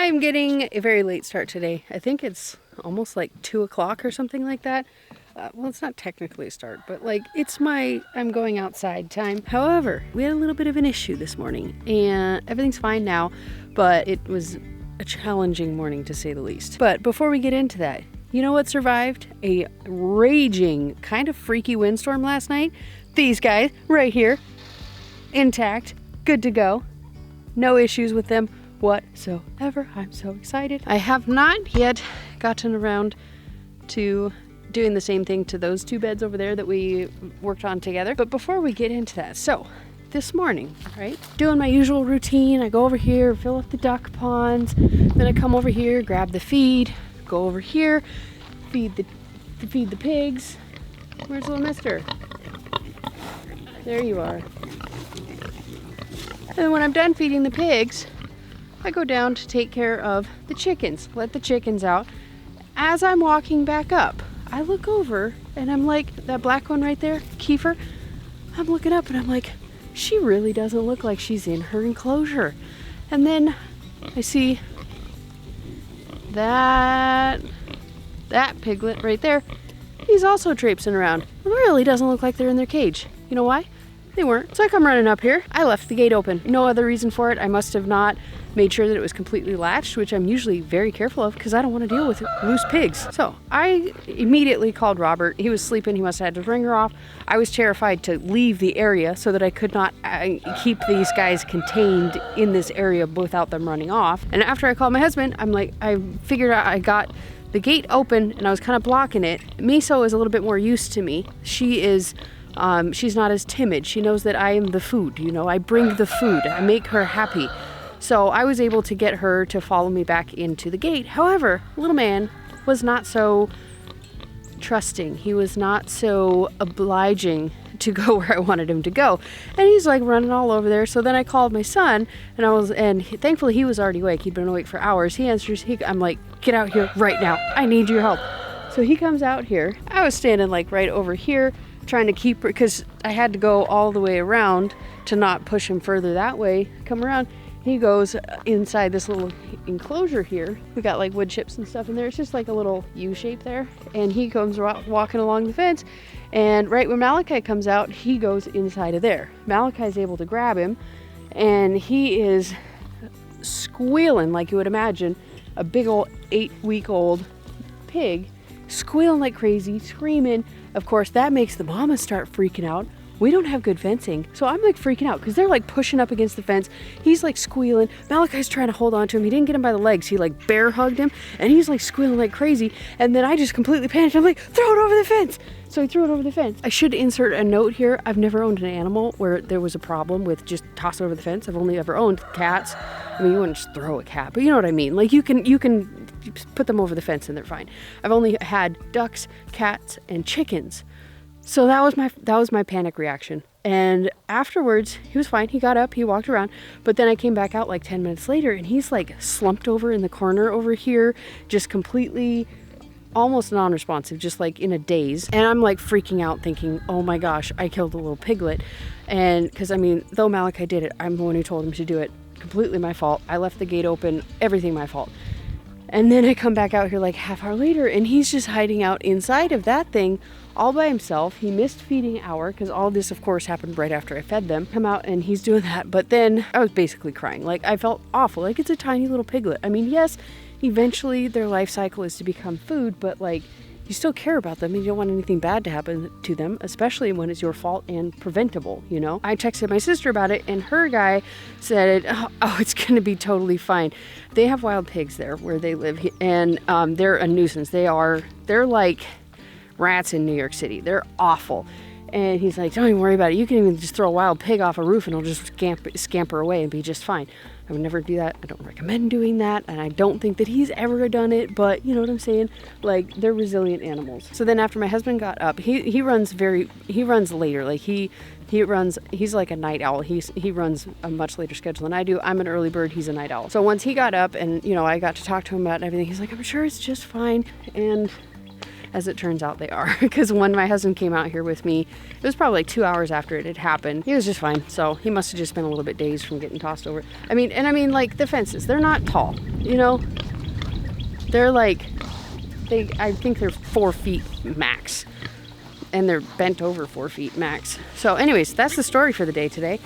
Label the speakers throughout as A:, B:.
A: I'm getting a very late start today. I think it's almost like 2 o'clock or something like that. Well, it's not technically a start, but like it's I'm going outside time. However, we had a little bit of an issue this morning and everything's fine now, but it was a challenging morning to say the least. But before we get into that, you know what survived? A raging, kind of freaky windstorm last night. These guys right here, intact, good to go. No issues with them whatsoever. I'm so excited. I have not yet gotten around to doing the same thing to those 2 beds over there that we worked on together. But before we get into that, so this morning, right, doing my usual routine, I go over here, fill up the duck ponds, then I come over here, grab the feed, go over here, feed the pigs. Where's little mister? There you are. And then when I'm done feeding the pigs, I go down to take care of the chickens, let the chickens out. As I'm walking back up, I look over and I'm like, that black one right there, Kiefer, I'm looking up and I'm like, she really doesn't look like she's in her enclosure. And then I see that piglet right there. He's also traipsing around. It really doesn't look like they're in their cage. You know why? They weren't. So I come running up here. I left the gate open. No other reason for it. I must have not made sure that it was completely latched, which I'm usually very careful of because I don't want to deal with loose pigs. So I immediately called Robert. He was sleeping. He must have had his ringer off. I was terrified to leave the area so that I could not keep these guys contained in this area without them running off. And after I called my husband, I'm like, I figured out I got the gate open and I was kind of blocking it. Miso is a little bit more used to me. She's not as timid. She knows that I am the food, you know, I bring the food, I make her happy. So I was able to get her to follow me back into the gate. However, little man was not so trusting. He was not so obliging to go where I wanted him to go. And he's like running all over there. So then I called my son and thankfully he was already awake. He'd been awake for hours. He answers, I'm like, get out here right now. I need your help. So he comes out here. I was standing like right over here trying to keep her because I had to go all the way around to not push him further that way. Come around. He goes inside this little enclosure here. We got like wood chips and stuff in there. It's just like a little U shape there. And he comes walking along the fence. And right when Malachi comes out, he goes inside of there. Malachi's able to grab him. And he is squealing like you would imagine a big old 8-week-old pig. Squealing like crazy, screaming. Of course, that makes the mama start freaking out. We don't have good fencing. So I'm like freaking out because they're like pushing up against the fence. He's like squealing. Malachi's trying to hold on to him. He didn't get him by the legs. He like bear hugged him and he's like squealing like crazy. And then I just completely panicked. I'm like, throw it over the fence. So he threw it over the fence. I should insert a note here. I've never owned an animal where there was a problem with just toss it over the fence. I've only ever owned cats. I mean, you wouldn't just throw a cat, but you know what I mean. Like you can put them over the fence and they're fine. I've only had ducks, cats, and chickens. So that was my panic reaction. And afterwards, he was fine. He got up, he walked around, but then I came back out like 10 minutes later and he's like slumped over in the corner over here, just completely almost non-responsive, just like in a daze. And I'm like freaking out thinking, oh my gosh, I killed a little piglet. And because I mean, though Malachi did it, I'm the one who told him to do it. Completely my fault. I left the gate open, everything my fault. And then I come back out here like half hour later and he's just hiding out inside of that thing all by himself. He missed feeding hour because all this of course happened right after I fed them. Come out and he's doing that. But then I was basically crying. Like I felt awful. Like it's a tiny little piglet. I mean, yes, eventually their life cycle is to become food, but like you still care about them and you don't want anything bad to happen to them, especially when it's your fault and preventable, you know? I texted my sister about it and her guy said, oh, it's going to be totally fine. They have wild pigs there where they live and they're a nuisance. They're like rats in New York City. They're awful. And he's like, don't even worry about it. You can even just throw a wild pig off a roof and it'll just scamper away and be just fine. I would never do that. I don't recommend doing that. And I don't think that he's ever done it, but you know what I'm saying? Like they're resilient animals. So then after my husband got up, he runs later. Like he's like a night owl. He runs a much later schedule than I do. I'm an early bird. He's a night owl. So once he got up and, you know, I got to talk to him about everything, he's like, I'm sure it's just fine. And As it turns out, they are. Because when my husband came out here with me, it was probably like 2 hours after it had happened. He was just fine. So he must have just been a little bit dazed from getting tossed over. I mean, like the fences, they're not tall, you know? They're like, I think they're 4 feet max. And they're bent over 4 feet max. So anyways, that's the story for the day today.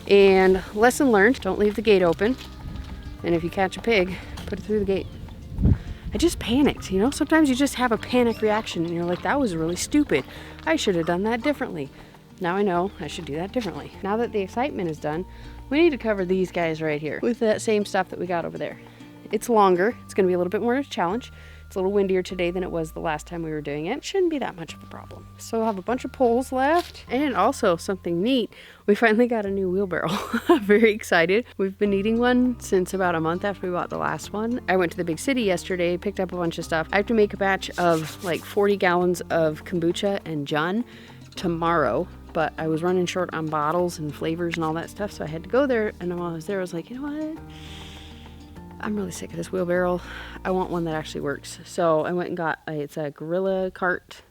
A: And lesson learned, don't leave the gate open. And if you catch a pig, put it through the gate. I just panicked, you know? Sometimes you just have a panic reaction and you're like, that was really stupid. I should have done that differently. Now I know I should do that differently. Now that the excitement is done, we need to cover these guys right here with that same stuff that we got over there. It's longer. It's going to be a little bit more of a challenge. It's a little windier today than it was the last time we were doing it. Shouldn't be that much of a problem. So we'll have a bunch of poles left. And also something neat, we finally got a new wheelbarrow. I'm very excited. We've been needing one since about a month after we bought the last one. I went to the big city yesterday, picked up a bunch of stuff. I have to make a batch of like 40 gallons of kombucha and Jun tomorrow. But I was running short on bottles and flavors and all that stuff. So I had to go there. And while I was there, I was like, you know what? I'm really sick of this wheelbarrow. I want one that actually works. So I went and got, it's a Gorilla cart.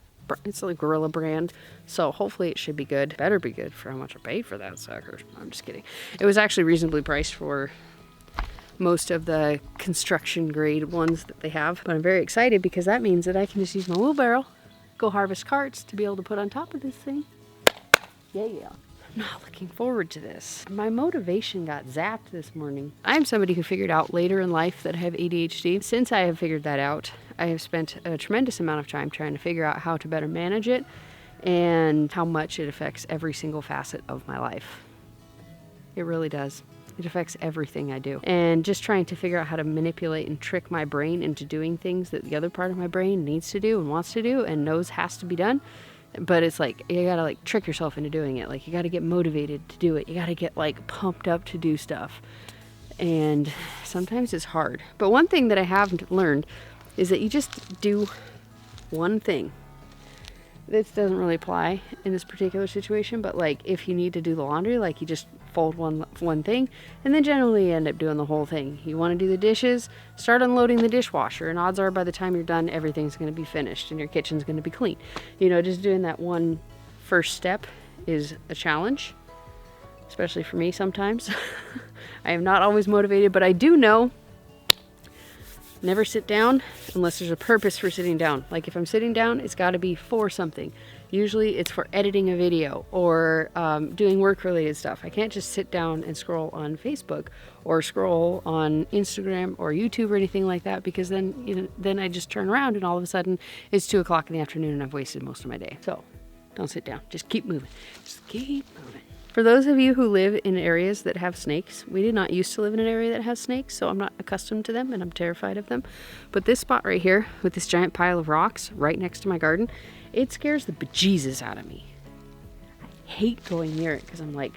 A: It's a Gorilla brand. So hopefully it should be good. Better be good for how much I paid for that sucker. I'm just kidding. It was actually reasonably priced for most of the construction grade ones that they have. But I'm very excited because that means that I can just use my wheelbarrow, go harvest carts to be able to put on top of this thing. Yeah. I'm not looking forward to this. My motivation got zapped this morning. I'm somebody who figured out later in life that I have ADHD. Since I have figured that out, I have spent a tremendous amount of time trying to figure out how to better manage it and how much it affects every single facet of my life. It really does. It affects everything I do. And just trying to figure out how to manipulate and trick my brain into doing things that the other part of my brain needs to do and wants to do and knows has to be done. But it's like, you gotta like trick yourself into doing it. Like you gotta get motivated to do it. You gotta get like pumped up to do stuff. And sometimes it's hard. But one thing that I have learned is that you just do one thing. This doesn't really apply in this particular situation, but like if you need to do the laundry, like you just fold one thing and then generally end up doing the whole thing. You want to do the dishes, start unloading the dishwasher, and odds are by the time you're done, everything's going to be finished and your kitchen's going to be clean. You know, just doing that one first step is a challenge, especially for me sometimes. I am not always motivated, but I do know never sit down unless there's a purpose for sitting down. Like if I'm sitting down, it's got to be for something. Usually it's for editing a video or doing work-related stuff. I can't just sit down and scroll on Facebook or scroll on Instagram or YouTube or anything like that, because then then I just turn around and all of a sudden it's 2 o'clock in the afternoon and I've wasted most of my day. So don't sit down. Just keep moving. Just keep moving. For those of you who live in areas that have snakes, we did not used to live in an area that has snakes, so I'm not accustomed to them and I'm terrified of them. But this spot right here with this giant pile of rocks right next to my garden, it scares the bejesus out of me. I hate going near it because I'm like,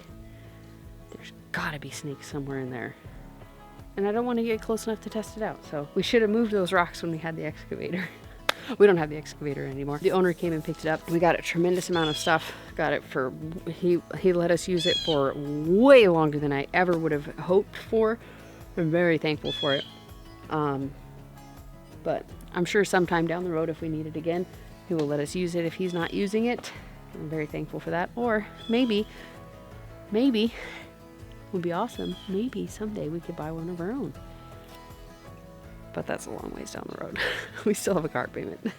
A: there's gotta be snakes somewhere in there. And I don't want to get close enough to test it out. So we should have moved those rocks when we had the excavator. We don't have the excavator anymore. The owner came and picked it up. We got a tremendous amount of stuff. Got it for, he let us use it for way longer than I ever would have hoped for. I'm very thankful for it. But I'm sure sometime down the road, if we need it again, he will let us use it if he's not using it. I'm very thankful for that. Or maybe, would be awesome. Maybe someday we could buy one of our own. But that's a long ways down the road. We still have a car payment.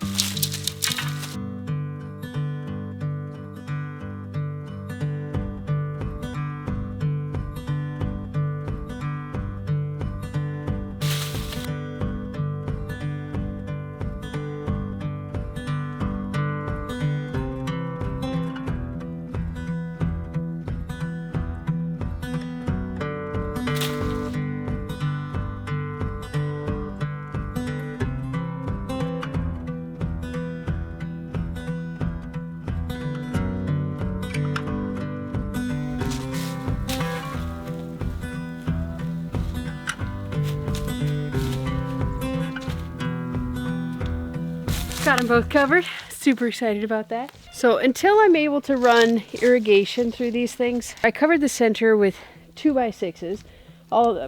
A: Got them both covered. Super excited about that. So until I'm able to run irrigation through these things, I covered the center with 2x6s,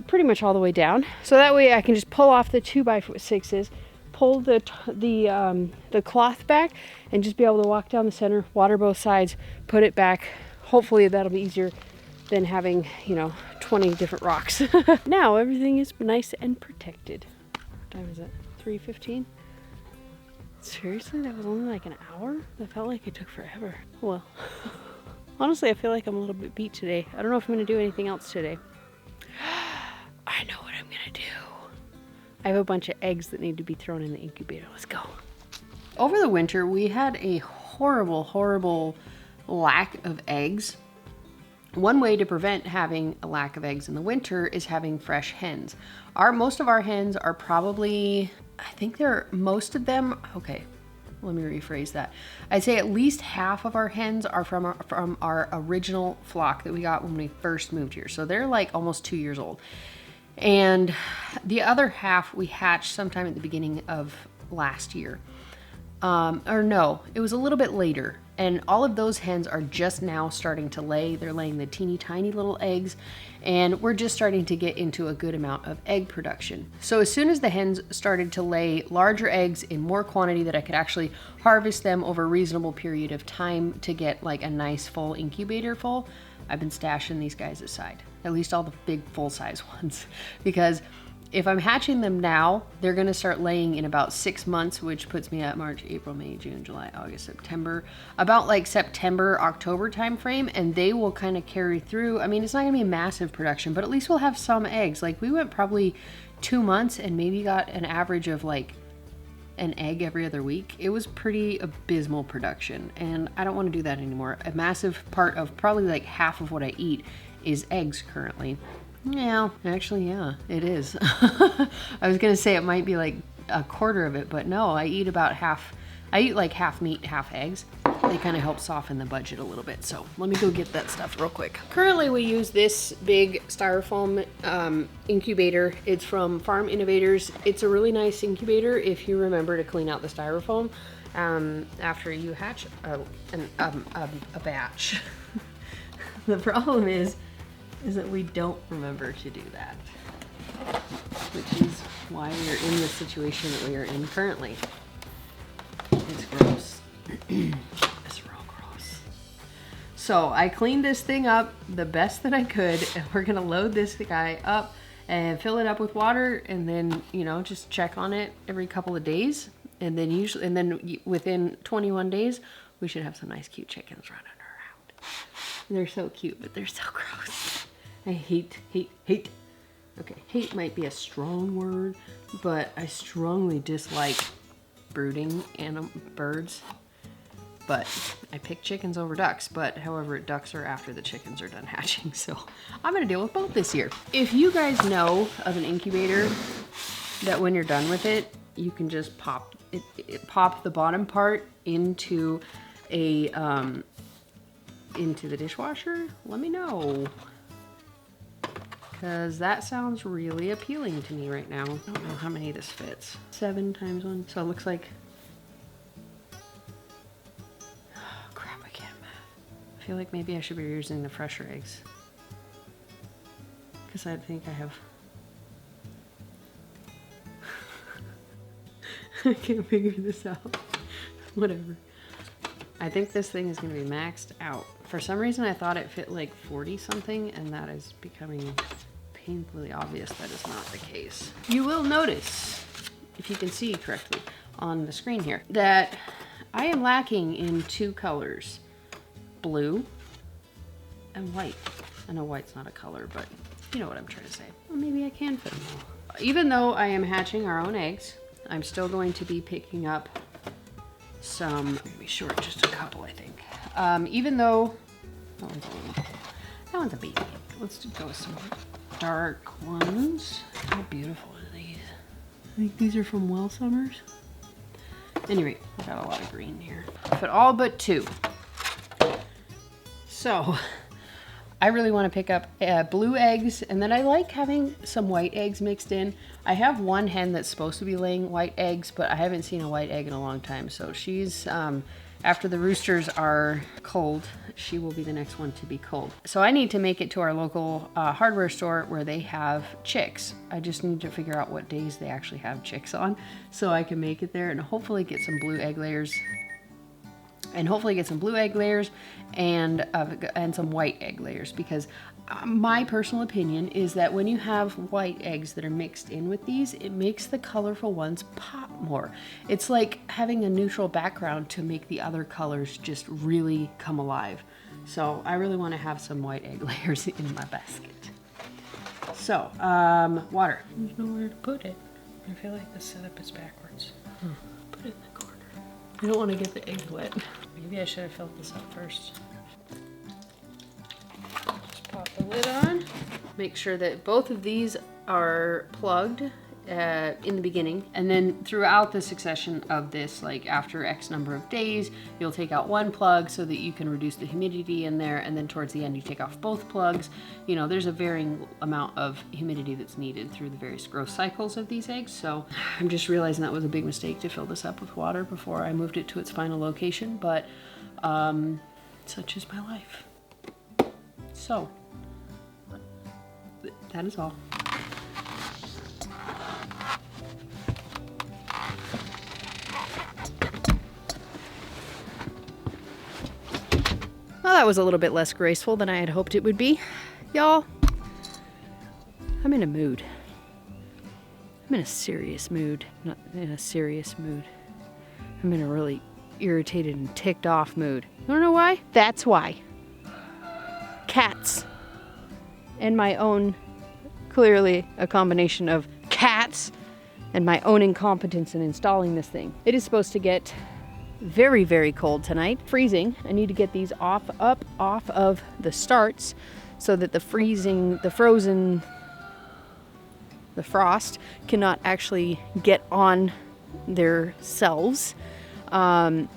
A: pretty much all the way down. So that way I can just pull off the 2x6s, pull the cloth back and just be able to walk down the center, water both sides, put it back. Hopefully that'll be easier than having, 20 different rocks. Now everything is nice and protected. What time is it? 3:15? Seriously, that was only like an hour? That felt like it took forever. Well, honestly, I feel like I'm a little bit beat today. I don't know if I'm gonna do anything else today. I know what I'm gonna do. I have a bunch of eggs that need to be thrown in the incubator. Let's go. Over the winter, we had a horrible lack of eggs. One way to prevent having a lack of eggs in the winter is having fresh hens. Most of our hens are probably, most of them, okay, let me rephrase that. I'd say at least half of our hens are from our original flock that we got when we first moved here. So they're like almost 2 years old. And the other half we hatched sometime at the beginning of last year. Or no, it was a little bit later. And all of those hens are just now starting to lay. They're laying the teeny tiny little eggs, and we're just starting to get into a good amount of egg production. So as soon as the hens started to lay larger eggs in more quantity that I could actually harvest them over a reasonable period of time to get like a nice full incubator full, I've been stashing these guys aside, at least all the big full-size ones, because if I'm hatching them now, they're gonna start laying in about 6 months, which puts me at March, April, May, June, July, August, September, about like September, October timeframe, and they will kind of carry through. I mean, it's not gonna be a massive production, but at least we'll have some eggs. Like we went probably 2 months and maybe got an average of like an egg every other week. It was pretty abysmal production, and I don't want to do that anymore. A massive part of probably like half of what I eat is eggs currently. Yeah, actually, yeah, it is. I was gonna say it might be like a quarter of it, but no, I eat about half. I eat like half meat, half eggs. They kind of help soften the budget a little bit. So let me go get that stuff real quick. Currently, we use this big styrofoam incubator. It's from Farm Innovators. It's a really nice incubator if you remember to clean out the styrofoam after you hatch a batch. The problem is that we don't remember to do that, which is why we are in the situation that we are in currently. It's gross. It's real gross. So I cleaned this thing up the best that I could, and we're gonna load this guy up and fill it up with water, and then just check on it every couple of days, and then within 21 days we should have some nice cute chickens running around. They're so cute, but they're so gross. I hate. Okay, hate might be a strong word, but I strongly dislike brooding birds. But I pick chickens over ducks, but however, ducks are after the chickens are done hatching, so I'm gonna deal with both this year. If you guys know of an incubator that when you're done with it, you can just pop the bottom part into into the dishwasher, let me know. Because that sounds really appealing to me right now. I don't know how many this fits. 7 times 1. So it looks like... Oh, crap, I can't math. I feel like maybe I should be using the fresher eggs. Because I think I have... I can't figure this out. Whatever. I think this thing is going to be maxed out. For some reason, I thought it fit like 40 something, and that is becoming painfully obvious that is not the case. You will notice, if you can see correctly on the screen here, that I am lacking in 2 colors, blue and white. I know white's not a color, but you know what I'm trying to say. Well, maybe I can fit them all. Even though I am hatching our own eggs, I'm still going to be picking up some, maybe short, just a couple, I think. Even though, that one's a baby. Let's go with some dark ones. How beautiful are these? I think these are from Well Summers. Anyway, I got a lot of green here, but all but 2. So I really want to pick up blue eggs, and then I like having some white eggs mixed in. I have one hen that's supposed to be laying white eggs, but I haven't seen a white egg in a long time, so she's after the roosters are cold, she will be the next one to be cold. So I need to make it to our local hardware store where they have chicks. I just need to figure out what days they actually have chicks on so I can make it there and hopefully get some blue egg layers. And hopefully get some blue egg layers and some white egg layers, because my personal opinion is that when you have white eggs that are mixed in with these, it makes the colorful ones pop more. It's like having a neutral background to make the other colors just really come alive. So I really want to have some white egg layers in my basket. So, water. There's nowhere to put it. I feel like the setup is backwards. Put it in the corner. I don't want to get the eggs wet. Maybe I should have filled this up first. Just pop the lid on. Make sure that both of these are plugged in the beginning, and then throughout the succession of this, like after X number of days, you'll take out one plug so that you can reduce the humidity in there, and then towards the end you take off both plugs. You know, there's a varying amount of humidity that's needed through the various growth cycles of these eggs. So I'm just realizing that was a big mistake to fill this up with water before I moved it to its final location, but such is my life. So that is all. Well, that was a little bit less graceful than I had hoped it would be. Y'all, I'm in a mood. I'm in a serious mood. Not in a serious mood. I'm in a really irritated and ticked off mood. You wanna know why? That's why. Cats. And my own, clearly a combination of cats and my own incompetence in installing this thing. It is supposed to get very, very cold tonight. Freezing. I need to get these off of the starts so that the frost cannot actually get on their cells. And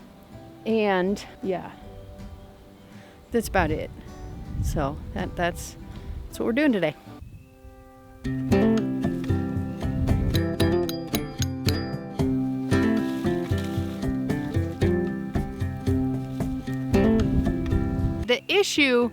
A: yeah, that's about it. So that's what we're doing today. The issue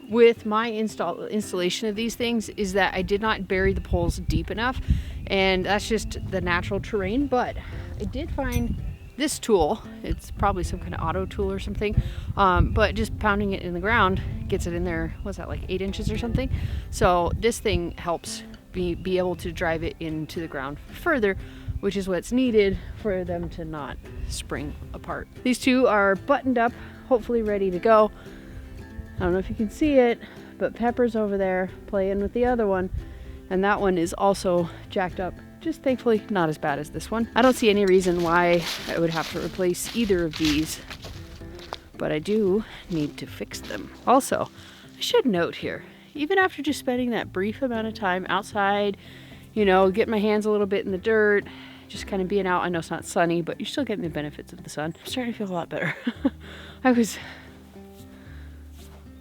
A: with my installation of these things is that I did not bury the poles deep enough, and that's just the natural terrain. But I did find this tool. It's probably some kind of auto tool or something, but just pounding it in the ground gets it in there. What's that, like 8 inches or something? So this thing helps be able to drive it into the ground further, which is what's needed for them to not spring apart. These two are buttoned up, hopefully ready to go. I don't know if you can see it, but Pepper's over there playing with the other one, and that one is also jacked up. Just thankfully not as bad as this one. I don't see any reason why I would have to replace either of these, but I do need to fix them. Also, I should note here, even after just spending that brief amount of time outside, you know, getting my hands a little bit in the dirt, just kind of being out. I know it's not sunny, but you're still getting the benefits of the sun. I'm starting to feel a lot better.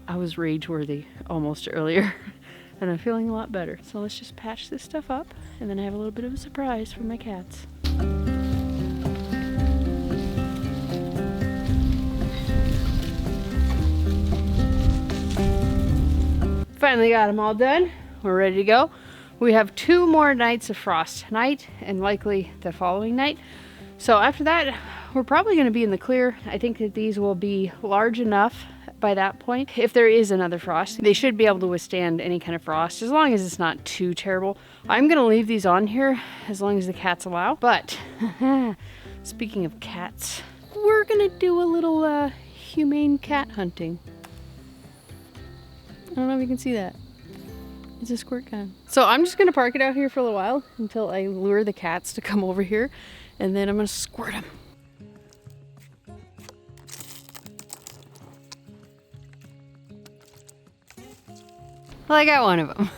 A: I was rage-worthy almost earlier, and I'm feeling a lot better. So let's just patch this stuff up, and then I have a little bit of a surprise for my cats. Finally got them all done. We're ready to go. We have 2 more nights of frost tonight, and likely the following night. So after that, we're probably going to be in the clear. I think that these will be large enough by that point. If there is another frost, they should be able to withstand any kind of frost, as long as it's not too terrible. I'm gonna leave these on here as long as the cats allow. But speaking of cats, we're gonna do a little humane cat hunting. I don't know if you can see that. It's a squirt gun. So I'm just gonna park it out here for a little while until I lure the cats to come over here, and then I'm gonna squirt them. Well, I got one of them.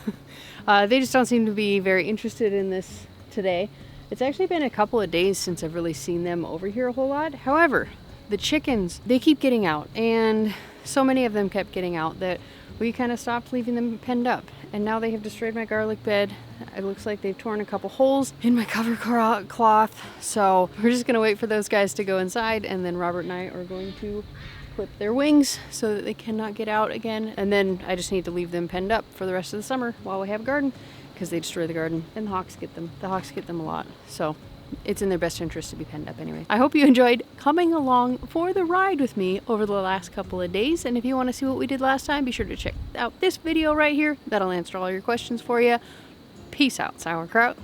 A: They just don't seem to be very interested in this today. It's actually been a couple of days since I've really seen them over here a whole lot. However, the chickens, they keep getting out, and so many of them kept getting out that we kind of stopped leaving them penned up. and now they have destroyed my garlic bed. It looks like they've torn a couple holes in my cover cloth. So we're just gonna wait for those guys to go inside, and then Robert and I are going to clip their wings so that they cannot get out again. And then I just need to leave them penned up for the rest of the summer while we have a garden, because they destroy the garden and the hawks get them. The hawks get them a lot. So it's in their best interest to be penned up anyway. I hope you enjoyed coming along for the ride with me over the last couple of days. And if you want to see what we did last time, be sure to check out this video right here. That'll answer all your questions for you. Peace out, sauerkraut.